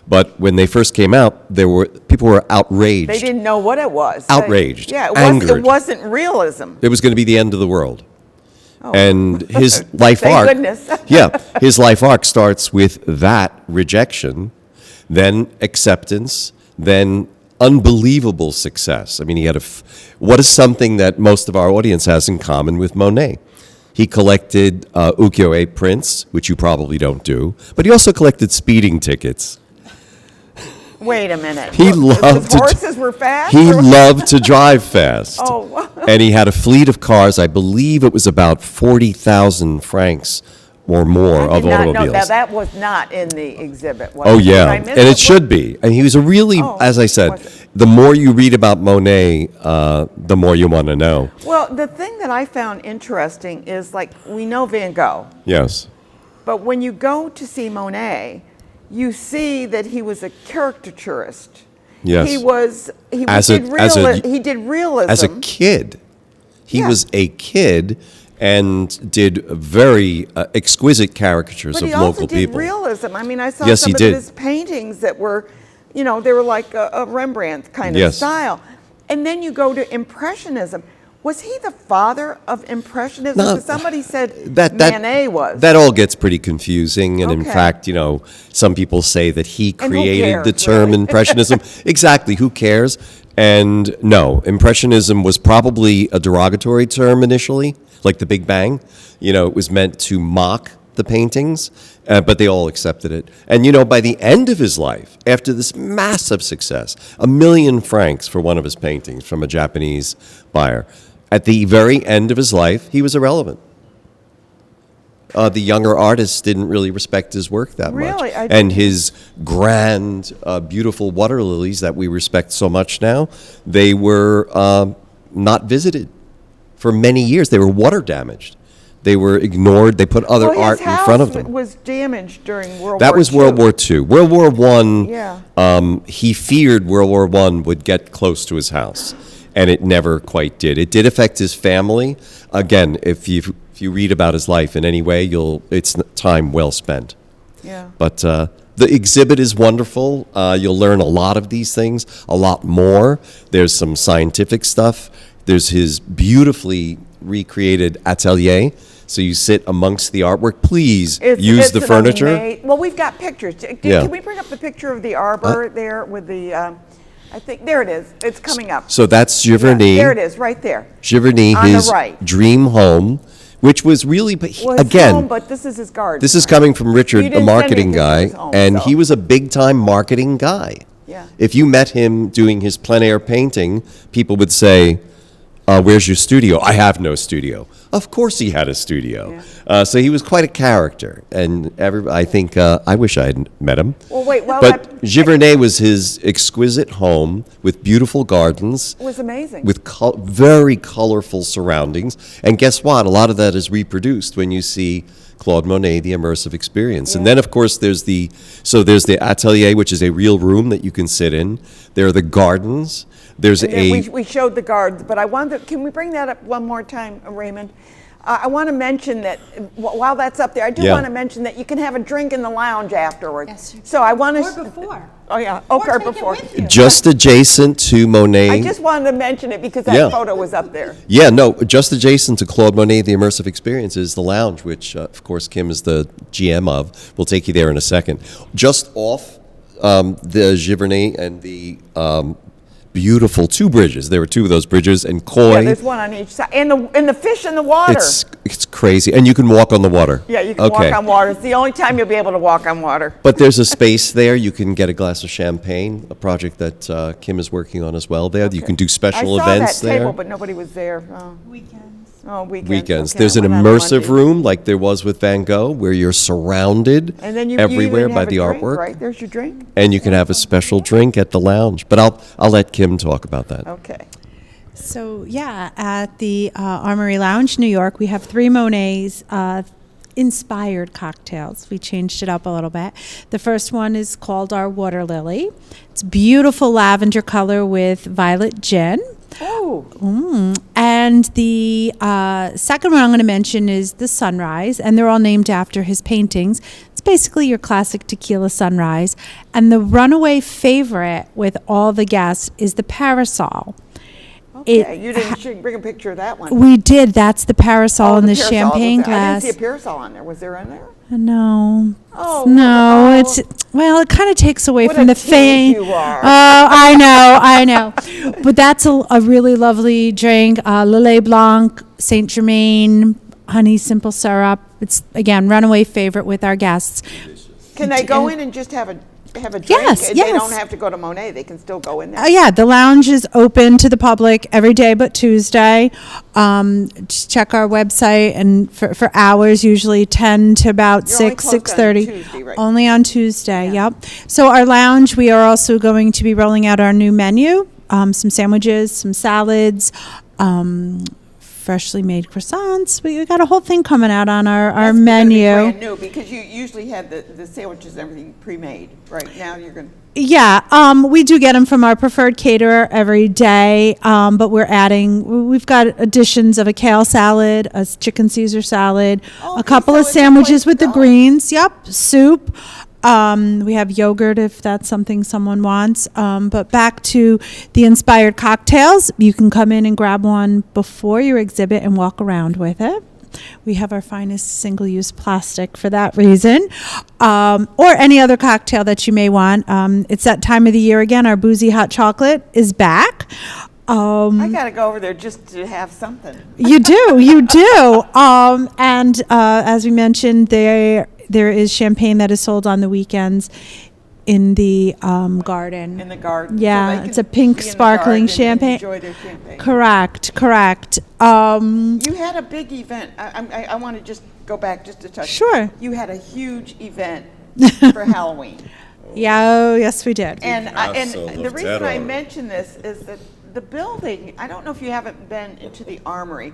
But when they first came out, people were outraged. They didn't know what it was. Outraged, Yeah, angered. it wasn't realism. It was going to be the end of the world. And his life Thank arc, goodness. his life arc starts with that rejection, then acceptance, then unbelievable success. I mean, he had what is something that most of our audience has in common with Monet? He collected ukiyo-e prints, which you probably don't do, but he also collected speeding tickets. Wait a minute. He His loved to horses were fast? He or- loved to drive fast. Oh, wow. And he had a fleet of cars. I believe it was about 40,000 francs or more I of did not know. automobiles. Now, that was not in the exhibit. Was Oh it? Did yeah, I miss and the it should book? be. And he was a really, Oh, as I said, was it? the more you read about Monet, the more you want to know. Well, the thing that I found interesting is, like, we know Van Gogh, Yes. but when you go to see Monet, you see that he was a caricaturist. Yes. He did realism. As a kid, he Yeah. was a kid and did very exquisite caricatures But of he also local did people. realism. I mean, I saw Yes, some he of did. his paintings that were, they were like a Rembrandt kind of Yes. style. And then you go to Impressionism. Was he the father of Impressionism? No, Because somebody said that Manet was. That all gets pretty confusing, and in Okay. fact, some people say that he And who created cares, the term really? Impressionism. Exactly, who cares? And no, Impressionism was probably a derogatory term initially. like the Big Bang. It was meant to mock the paintings, but they all accepted it. And by the end of his life, after this massive success, 1 million francs for one of his paintings from a Japanese buyer, at the very end of his life, he was irrelevant. The younger artists didn't really respect his work that Really? much. And his grand, beautiful water lilies that we respect so much now, they were not visited for many years. They were water damaged. They were ignored. They put other Well, art his in front of house them. was damaged during World War That was World II. War II. World War I, Yeah. he feared World War I would get close to his house, and it never quite did. It did affect his family. Again, if you read about his life in any way, it's time well spent. Yeah. But the exhibit is wonderful. You'll learn a lot of these things, a lot more. There's some scientific stuff. There's his beautifully recreated atelier. So you sit amongst the artwork. Please use the furniture. Well, we've got pictures. Yeah. Can we bring up the picture of the arbor there with the, I think, there it is. It's coming up. So that's Yeah, Giverny. there it is, right there. Giverny, On the his right. dream home, which was really, but Well, his again, home, but this is his garden. this is coming from You Richard, didn't a send me a marketing picture of guy, his home, and so- he was a big-time marketing guy. Yeah. If you met him doing his plein air painting, people would say, where's your studio? I have no studio. Of course he had a studio. So he was quite a character, and I think I wish I had met him. Well, wait, well, But Giverny was his exquisite home with beautiful gardens. It was amazing. With very colorful surroundings. And guess what? A lot of that is reproduced when you see Claude Monet, the immersive experience. And then, of course, there's the atelier, which is a real room that you can sit in. There are the gardens. There's And then we showed the gardens, but I wanted, can we bring that up one more time, Raymond? I want to mention that while that's up there, I do Yeah. want to mention that you can have a drink in the lounge afterwards. Yes, you So I want to. Or before. Oh, yeah. Or Okay, take it before. with you. just adjacent to Monet. I just wanted to mention it because that Yeah. photo was up there. Yeah, no, just adjacent to Claude Monet, the immersive experience, is the lounge, which, of course, Kim is the GM of. We'll take you there in a second. Just off the Giverny and the beautiful two bridges. There were two of those bridges, and Koi. Yeah, there's one on each side. And the fish in the water. It's crazy, and you can walk on the water. Yeah, you can walk on water. It's the only time you'll be able to walk on water. But there's a space there. You can get a glass of champagne, a project that Kim is working on as well there. You can do special I saw events that there. table, but nobody was there. Oh. Weekends. Oh, weekends. Weekends. Okay, There's I an went on immersive Monday. room like there was with Van Gogh, where you're surrounded And then you everywhere even by have the a drink, artwork. Right, there's your drink. And you can have a special drink at the lounge. But I'll let Kim talk about that. Okay. So yeah, at the Armory Lounge, New York, we have 3 Monets inspired cocktails. We changed it up a little bit. The first one is called our Water Lily. It's beautiful lavender color with violet gin. Oh. And the second one I'm going to mention is the Sunrise, and they're all named after his paintings. It's basically your classic tequila sunrise. And the runaway favorite with all the guests is the Parasol. Yeah, you didn't bring a picture of that one. We did. That's the Parasol in the Parasol was champagne there. I glass. didn't see a parasol on there. Was there on there? No. Oh, No, oh. it's, well, it kind of takes away What from a the tease fame. you are. Oh, I know. But that's a really lovely drink. Lillet Blanc, Saint Germain, honey simple syrup. It's, again, runaway favorite with our guests. Can they go in and just have a drink? Yes, They yes. don't have to go to Monet. They can still go in there. Yeah, the lounge is open to the public every day but Tuesday. Just check our website, and for hours, usually 10 to about You're only 6, closed on 6:30. Tuesday, right? Only on Tuesday, yep. So our lounge, we are also going to be rolling out our new menu, some sandwiches, some salads, freshly made croissants. We got a whole thing coming out on our That's gonna be menu. brand new, because you usually had the sandwiches and everything pre-made. Right now you're going to. Yeah, we do get them from our preferred caterer every day, but we've got additions of a kale salad, a chicken Caesar salad, Oh, a okay, couple so of it's a sandwiches place with to the go. greens, soup. We have yogurt if that's something someone wants. But back to the inspired cocktails, you can come in and grab one before your exhibit and walk around with it. We have our finest single-use plastic for that reason, or any other cocktail that you may want. It's that time of the year again. Our boozy hot chocolate is back. I got to go over there just to have something. You do. And as we mentioned, there is champagne that is sold on the weekends in the garden. In the garden. Yeah, So they it's can a pink be in the sparkling garden and champagne. enjoy their champagne. Correct. You had a big event. I want to just go back just a touch. Sure. You had a huge event for Halloween. Yeah, yes, we did. And Castle the of reason I Terror. mention this is that the building, I don't know if you haven't been into the Armory,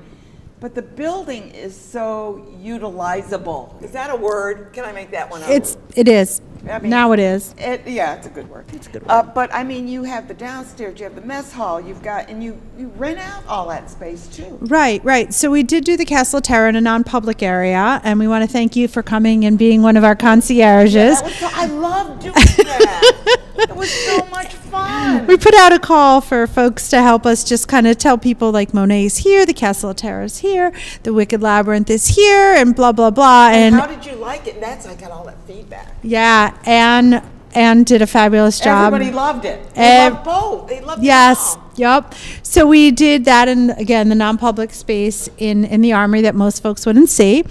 but the building is so utilizable. Is that a word? Can I make that one up? It is. I mean, Now it is. Yeah, it's a good word. It's a good word. But I mean, you have the downstairs, you have the mess hall, you've got, and you rent out all that space too. Right. So we did do the Castle of Terror in a non-public area, and we want to thank you for coming and being one of our concierges. I love doing that. It was so much fun. We put out a call for folks to help us just kind of tell people like Monet's here, the Castle of Terror is here, the Wicked Labyrinth is here, and blah, blah, blah. And how did you like it? And I got all that feedback. Yeah, Anne did a fabulous job. Everybody loved it. They loved both. They loved Yes, it all. yep. So we did that in, again, the non-public space in the Armory that most folks wouldn't see.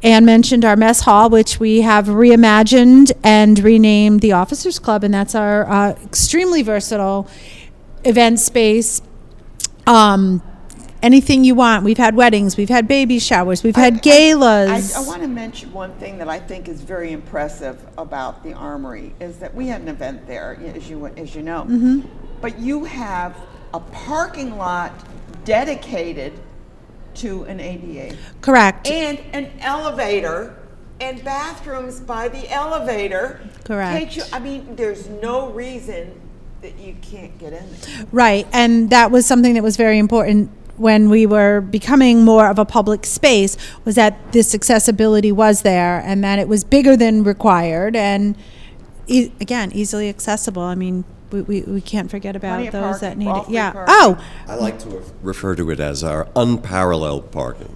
Anne mentioned our mess hall, which we have reimagined and renamed the Officers Club, and that's our extremely versatile event space. Anything you want. We've had weddings, we've had baby showers, we've had galas. I want to mention one thing that I think is very impressive about the Armory is that we had an event there, as you know. Mm-hmm. But you have a parking lot dedicated to an ADA. Correct. And an elevator and bathrooms by the elevator. Correct. There's no reason that you can't get in there. Right, and that was something that was very important when we were becoming more of a public space, was that this accessibility was there and that it was bigger than required and, again, easily accessible. I mean, we can't forget about Plenty of those that parking, need it. all-free Yeah. parking. Oh, I like to refer to it as our unparalleled parking.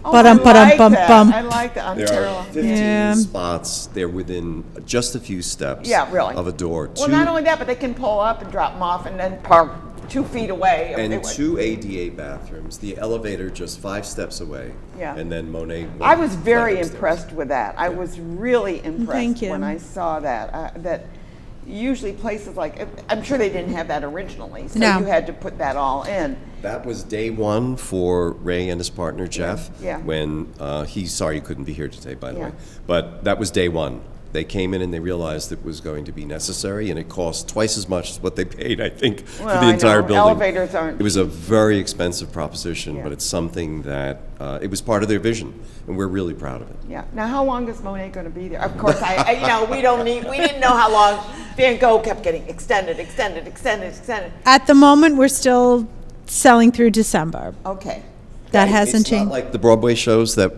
Ba-dum-ba-dum-bum-bum. I like that. There are 15 Yeah. spots. They're within just a few steps of a door. Well, not only that, but they can pull up and drop them off and then park 2 feet away. If they And would. 2 ADA bathrooms. The elevator just 5 steps away. Yeah. And then Monet. I was very flight upstairs. impressed with that. I was really impressed Thank you. when I saw that. That usually places like, I'm sure they didn't have that originally, so No. you had to put that all in. That was day one for Ray and his partner Jeff. Yeah. When he's sorry he couldn't be here today, by the Yeah. way. But that was day one. They came in and they realized it was going to be necessary, and it cost twice as much as what they paid, I think, Well, for the I entire know. building. Elevators aren't It was a very expensive proposition, Yeah. but it's something that it was part of their vision, and we're really proud of it. Yeah. Now, how long is Monet going to be there? Of course, we didn't know how long. Van Gogh kept getting extended. at the moment, we're still selling through December. Okay. That hasn't It's not changed. like the Broadway shows that,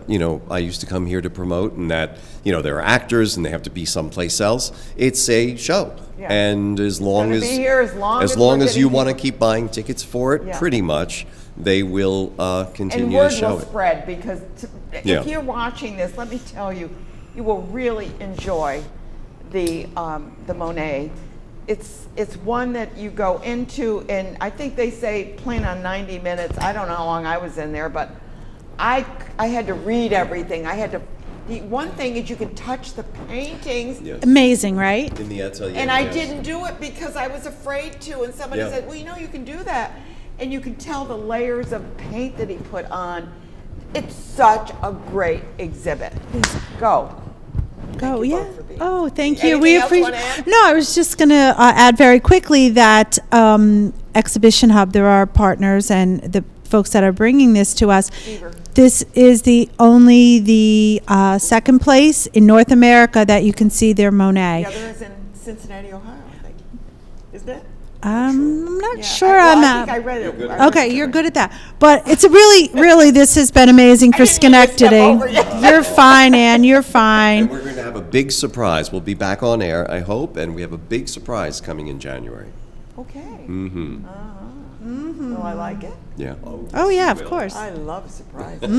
I used to come here to promote, and that, there are actors and they have to be someplace else. It's a show. Yeah. And as long gonna as be here as long as long we're as you getting want to people. keep buying tickets for it, Yeah. pretty much, they will And continue word to show will it. spread because Yeah. if you're watching this, let me tell you, you will really enjoy the Monet. It's one that you go into, and I think they say plan on 90 minutes. I don't know how long I was in there, but I had to read everything. The one thing is you can touch the paintings. Yes. Amazing, right? In the atelier. And I yes. didn't do it because I was afraid to. And somebody Yeah. said, well, you can do that. And you can tell the layers of paint that he put on. It's such a great exhibit. Go. Oh, you yeah. both for being- Oh, thank you. Anything We else you appreciate. wanna add? No, I was just going to add very quickly that Exhibition Hub, there are partners and the folks that are bringing this to us. Fever. This is the second place in North America that you can see their Monet. The other is in Cincinnati, Ohio, I think. Isn't it? I'm not Yeah, sure I on think that. I read it. Okay, you're good at that. But it's a really, this has been amazing for didn't mean to step Schenectady. over you. You're fine, Ann, you're And fine. we're going to have a big surprise. We'll be back on air, I hope, and we have a big surprise coming in January. Okay. Mm-hmm. Will I like it? Yeah. Oh, yeah, yes, of you course. I love surprises.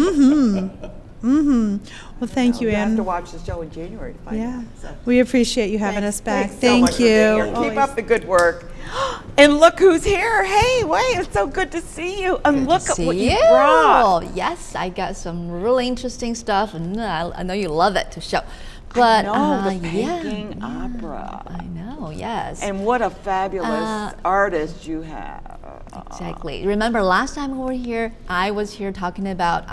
Well, thank you, We have to Ann. watch the show in January to find Yeah, out. So. we appreciate you having us back. Thanks so much Thank for being here. you. Keep up the good work. And look who's here. Hey, Wei, it's so good to see you. And look at what you brought. Yes, I got some really interesting stuff, and I know you love it to show. But the Peking Opera. I know, yes. And what a fabulous artist you have. Exactly. Remember last time we were here, I was here talking about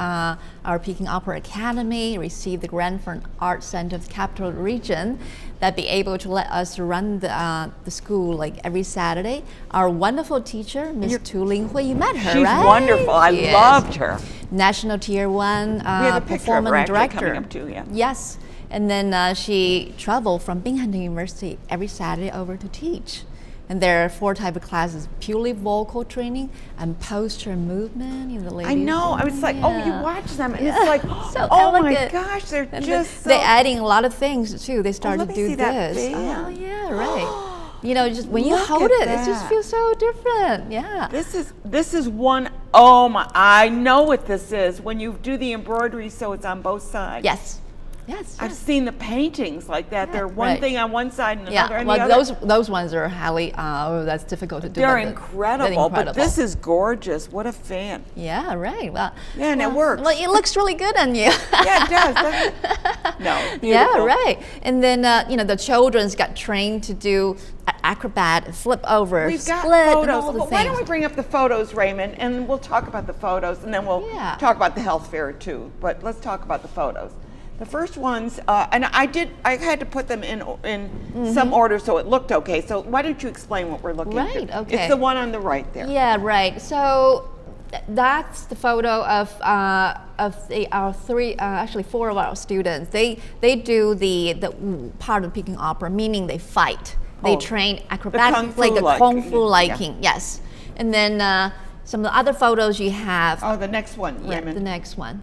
our Peking Opera Academy, received the grant for an art center of the capital region that be able to let us run the school like every Saturday. Our wonderful teacher, Miss Tu Ling Hui, you met her, She's right? wonderful. I loved her. National Tier 1 We have a picture of her performance actually director. coming up too, yeah. Yes. And then she traveled from Binghamton University every Saturday over to teach. And there are 4 types of classes: purely vocal training and posture and movement. You know, the ladies. I know. I was like, oh, you watch them, and it's like, so oh my elegant. gosh, they're And just they're so. adding a lot of things too. They started let to me do see that this. band. Oh yeah, right. You know, just when you Look hold at it, it just that. feels so different. Yeah. This is one. Oh my! I know what this is. When you do the embroidery, so it's on both sides. Yes. Yes. I've seen the paintings like that. They're one right. thing on one side and another Yeah, on well, the other. those ones are highly, that's difficult to do. They're but incredible, but this is gorgeous. What a fan. Yeah, right. Well, Yeah, and it works. Well, it looks really good on you. Yeah, it does, doesn't it? No. Yeah, beautiful. right. And then, you know, the children's got trained to do acrobat, flip over, We've got split, and photos. all the Well, things. why don't we bring up the photos, Raymond, and we'll talk about the photos, and then we'll talk about the health fair too. But let's talk about the photos. The first ones, and I had to put them in some order so it looked okay. So why don't you explain what we're looking at? Right, okay. It's the one on the right there. Yeah, right. So that's the photo of our 3, actually 4 of our students. They do the part of Peking Opera, meaning they fight. They train acrobatics, like the kung fu liking. Yes. And then some of the other photos you have. Oh, the next one, Yeah, Raymond. the next one.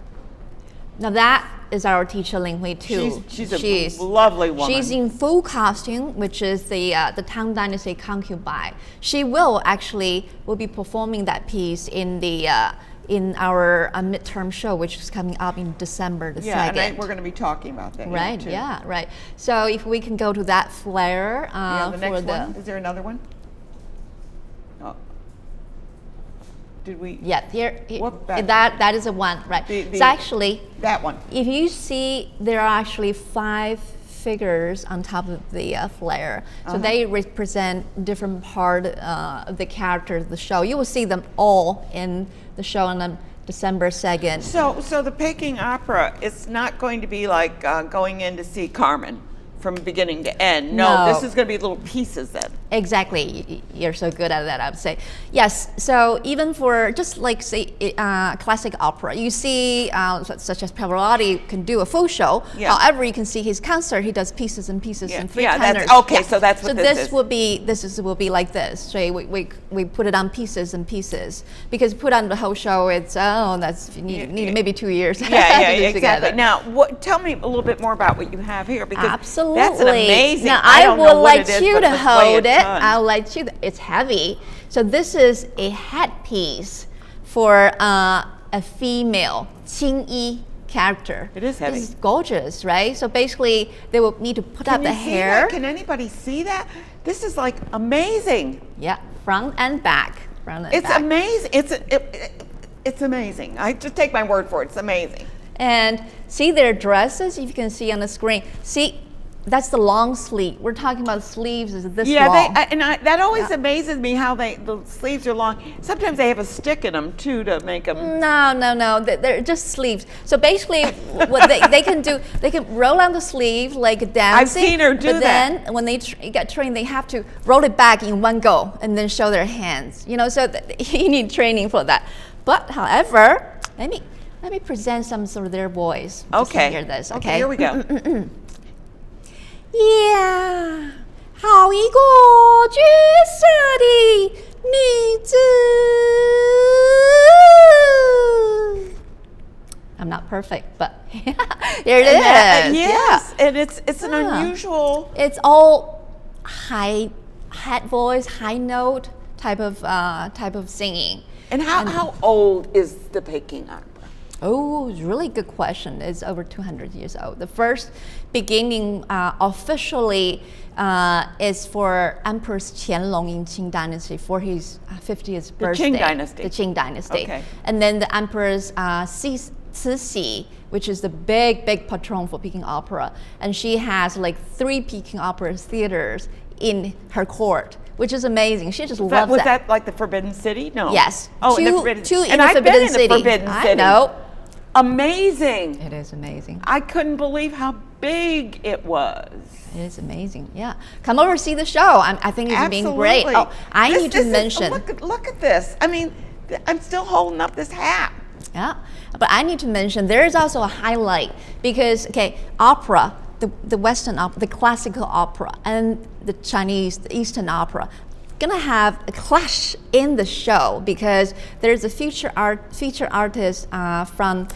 Now that is our teacher Ling Hui too. She's a lovely woman. She's in full costume, which is the Tang Dynasty concubine. She will be performing that piece in the in our midterm show, which is coming up in December the 2nd. And we're going to be talking about that. Right. too. Yeah. Right. So if we can go to that flare The for next the. one. Is there another one? Oh. Did we? Yeah, here, Whoop, that is a one, right? So actually, that one. if you see, there are actually 5 figures on top of the flare. So they represent different part of the characters of the show. You will see them all in the show on December 2nd. So the Peking Opera, it's not going to be like going in to see Carmen from beginning to end. No, this is going to be little pieces then. Exactly. You're so good at that, I would say. Yes, so even for just like, say, classic opera, you see, such as Pavarotti can do a full show. Yeah. However, you can see his concert, he does pieces and pieces and 3 tenors. that's, okay, so that's what this is. Will be like this. So we put it on pieces and pieces. Because put on the whole show, it's, you need maybe 2 years to do exactly. together. Now, tell me a little bit more about what you have here, because Absolutely. that's an amazing. Now, I I don't know will what let it is, you but to let's weigh hold a it. ton. I'll let you. It's heavy. So this is a headpiece for a female Qing Yi character. It is heavy. This is gorgeous, right? So basically, they will need to put up the Can you see hair. that? Can anybody see that? This is like amazing. Yeah, front and back. Front and It's back. amazing. It's amazing. I just take my word for it. It's amazing. And see their dresses, if you can see on the screen. See, that's the long sleeve. We're talking about sleeves is this long. That always amazes me how the sleeves are long. Sometimes they have a stick in them too to make them. No. They're just sleeves. So basically, what they can do, they can roll on the sleeve like dancing. I've seen her do but that. then when they get trained, they have to roll it back in one go and then show their hands. You know, so you need training for that. But however, let me present some of their voice. Just Okay. hear this. Okay, here we go. Yeah，好一个角色的女子。I'm not perfect, but here it is. Yes, Yeah. and it's an unusual. It's all high voice, high note type of singing. And how old is the Peking Opera? Oh, it's a really good question. It's over 200 years old. The first beginning officially is for Emperor Qianlong in Qing Dynasty for his 50th birthday. Qing Dynasty. The Qing Dynasty. Okay. And then the Empress Cixi, which is the big patron for Peking Opera. And she has like 3 Peking Opera theaters in her court, which is amazing. She just loves that. Was that like the Forbidden City? No. Yes. Oh, in the two Forbidden in and the I've Forbidden been in City. the Forbidden City. I know. Amazing. It is amazing. I couldn't believe how big it was. It is amazing. Yeah. Come over see the show. I think it's being great. Oh, I need to mention. Look at this. I mean, I'm still holding up this hat. Yeah. But I need to mention there is also a highlight because, okay, opera, the Western opera, the classical opera, and the Chinese, the Eastern opera, gonna have a clash in the show because there's a feature artist from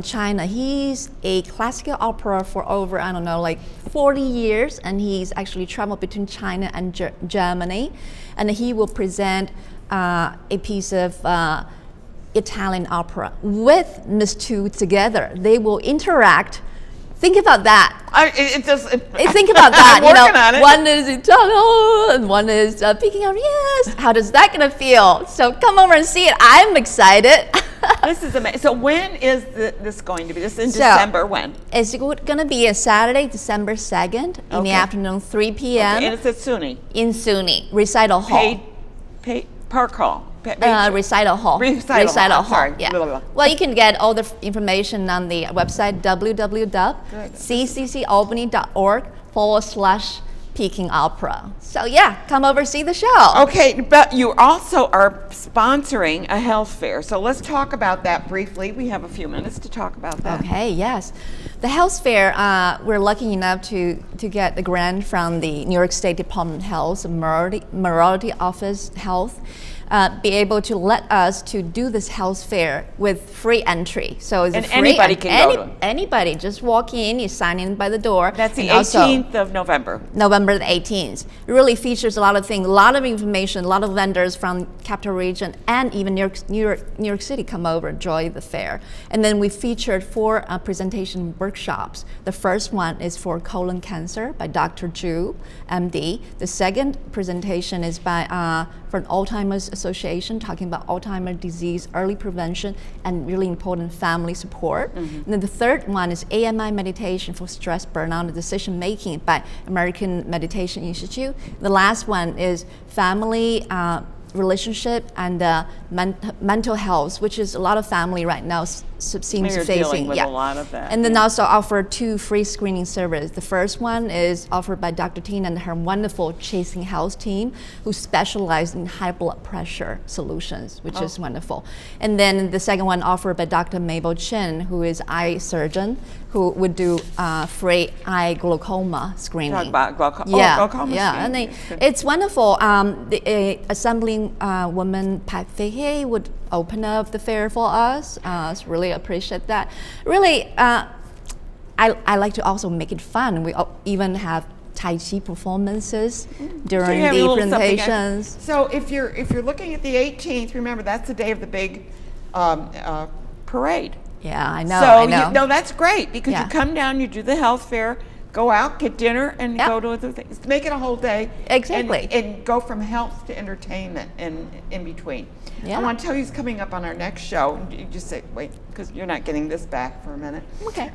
China. He's a classical opera for over, I don't know, like 40 years, and he's actually traveled between China and Germany, and he will present a piece of Italian opera with Miss Tu together. They will interact. Think about that. Think about that. I'm working on it. One is Italian and one is Peking out. Yes. How does that gonna feel? So come over and see it. I'm excited. This is amazing. So when is this going to be? This is in December. When? It's gonna be a Saturday, December 2nd in the afternoon, 3 p.m. Okay, and it's at SUNY. In SUNY Recital Hall. Paid Park Hall. Recital Hall. Recital Hall. Sorry. Yeah. Blah, blah, blah. Well, you can get all the information on the website www.cccalbany.org/Peking Opera. So yeah, come over see the show. Okay, but you also are sponsoring a health fair. So let's talk about that briefly. We have a few minutes to talk about that. Okay, yes. The health fair, we're lucky enough to get the grant from the New York State Department of Health, Morality Office Health, be able to let us to do this health fair with free entry. So it's free. Anybody can go to it. Anybody, just walk in, you sign in by the door. That's the 18th of November. November the 18th. It really features a lot of things, a lot of information, a lot of vendors from Capital Region and even New York City come over and enjoy the fair. And then we featured 4 presentation workshops. The first one is for colon cancer by Dr. Zhu, MD. The second presentation is by for Alzheimer's Association, talking about Alzheimer's disease, early prevention, and really important family support. And then the third one is AMI meditation for stress, burnout, and decision making by American Meditation Institute. The last one is family relationship and mental health, which is a lot of family right now seems You're facing. dealing with a lot of that. And then also offer 2 free screening services. The first one is offered by Dr. Tina and her wonderful Chasing Health team, who specialize in high blood pressure solutions, which is wonderful. And then the second one offered by Dr. Mabel Chen, who is eye surgeon, who would do free eye glaucoma screening. Talk about glaucoma. Yeah, Glaucoma yeah, screening. and it's wonderful. The assembling woman, Faye, would open up the fair for us. Really appreciate that. Really, I like to also make it fun. We even have Tai Chi performances during the presentations. So if you're looking at the 18th, remember that's the day of the big parade. Yeah, I know. So I know. no, that's great because Yeah. you come down, you do the health fair, go out, get dinner, and go to other things. Make it a whole day. Exactly. And go from health to entertainment and in between. Yeah. I want to tell you who's coming up on our next show. You just say, wait, because you're not getting this back for a minute. Okay.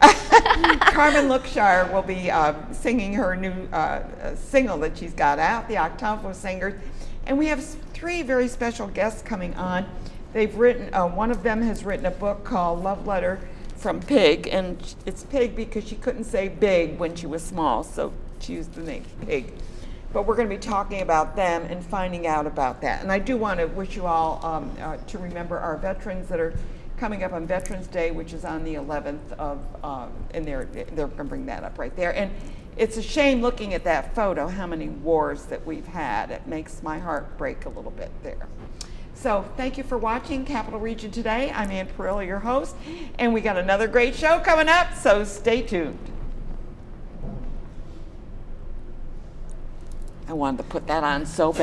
Carmen Lookshire will be singing her new single that she's got out, the Octavo Singers. And we have 3 very special guests coming on. They've written, one of them has written a book called Love Letter from Pig, and it's Pig because she couldn't say big when she was small, so she used the name Pig. But we're going to be talking about them and finding out about that. And I do want to wish you all to remember our veterans that are coming up on Veterans Day, which is on the 11th of, and they're going to bring that up right there. And it's a shame looking at that photo, how many wars that we've had. It makes my heart break a little bit there. So thank you for watching Capital Region Today. I'm Ann Perillo, your host, and we got another great show coming up, so stay tuned. I wanted to put that on so bad.